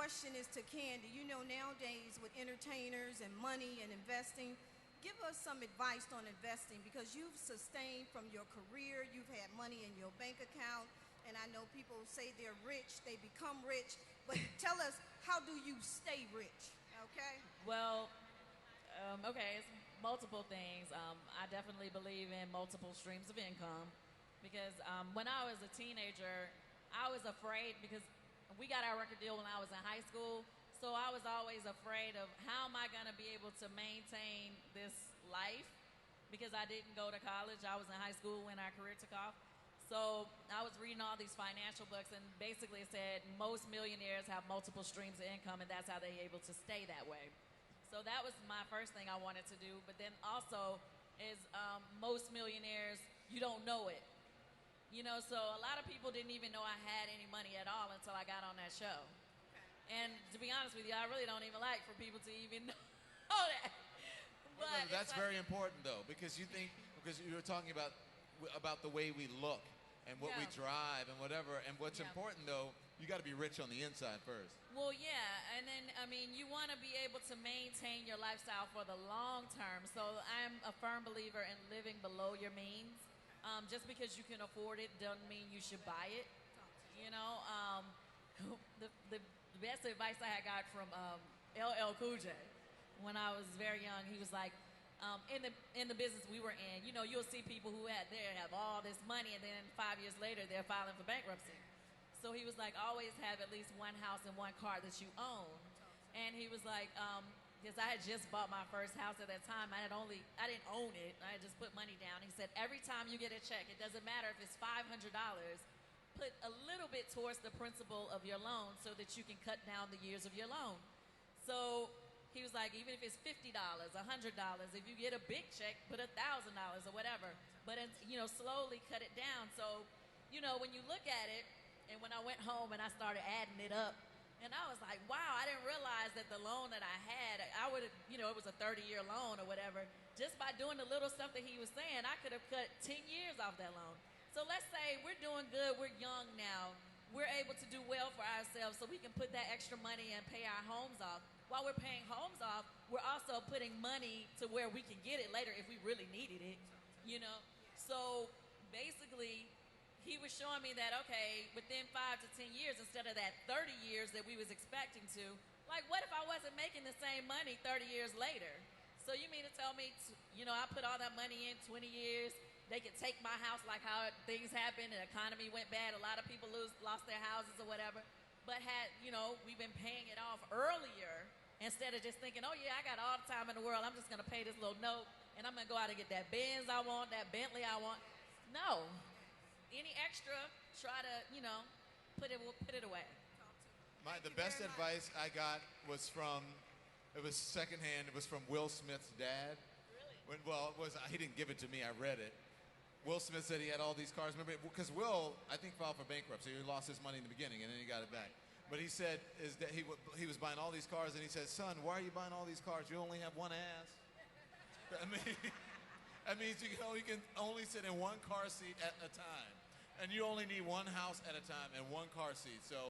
question is to Kandi. You know, nowadays with entertainers and money and investing, give us some advice on investing because you've sustained from your career, you've had money in your bank account, and I know people say they're rich, they become rich, but tell us, how do you stay rich, okay? Well, okay, it's multiple things. I definitely believe in multiple streams of income because when I was a teenager, I was afraid because we got our record deal when I was in high school. So I was always afraid of how am I going to be able to maintain this life because I didn't go to college. I was in high school when our career took off. So I was reading all these financial books and basically it said most millionaires have multiple streams of income and that's how they're able to stay that way. So that was my first thing I wanted to do. But then also is most millionaires, you don't know it. You know, so a lot of people didn't even know I had any money at all until I got on that show. And to be honest with you, I really don't even like for people to even know that. But well, that's very important, though, because you were talking about the way we look and what we drive and whatever. And what's important, though, you got to be rich on the inside first. Well, yeah, and then I mean, you want to be able to maintain your lifestyle for the long term. So I'm a firm believer in living below your means. Just because you can afford it doesn't mean you should buy it. You know, the best advice I had got from LL Cool J when I was very young, he was like, in the business we were in, you know, you'll see people who have all this money and then 5 years later they're filing for bankruptcy. So he was like, always have at least one house and one car that you own. And he was like, because I had just bought my first house at that time. I didn't own it. I had just put money down. He said, every time you get a check, it doesn't matter if it's $500, put a little bit towards the principal of your loan so that you can cut down the years of your loan. So he was like, even if it's $50, $100, if you get a big check, put $1,000 or whatever. But, you know, slowly cut it down. So, you know, when you look at it, and when I went home and I started adding it up, and I was like, wow, I didn't realize that the loan that I had, I would have, you know, it was a 30-year loan or whatever. Just by doing the little stuff that he was saying, I could have cut 10 years off that loan. So let's say we're doing good, we're young now, we're able to do well for ourselves so we can put that extra money and pay our homes off. While we're paying homes off, we're also putting money to where we can get it later if we really needed it, you know? So basically, he was showing me that, okay, within 5 to 10 years, instead of that 30 years that we was expecting to, like, what if I wasn't making the same money 30 years later? So you mean to tell me, you know, I put all that money in 20 years, they could take my house like how things happened, the economy went bad, a lot of people lost their houses or whatever, but had, you know, we've been paying it off earlier instead of just thinking, oh yeah, I got all the time in the world, I'm just going to pay this little note, and I'm going to go out and get that Benz I want, that Bentley I want. No. Any extra, try to, you know, put it away. The best advice I got was it was secondhand. It was from Will Smith's dad. Really? He didn't give it to me. I read it. Will Smith said he had all these cars. Remember, because Will, I think, filed for bankruptcy. He lost his money in the beginning, and then he got it back. But he said is that he was buying all these cars, and he said, son, why are you buying all these cars? You only have one ass. I mean, that means you can only sit in one car seat at a time. And you only need one house at a time and one car seat. So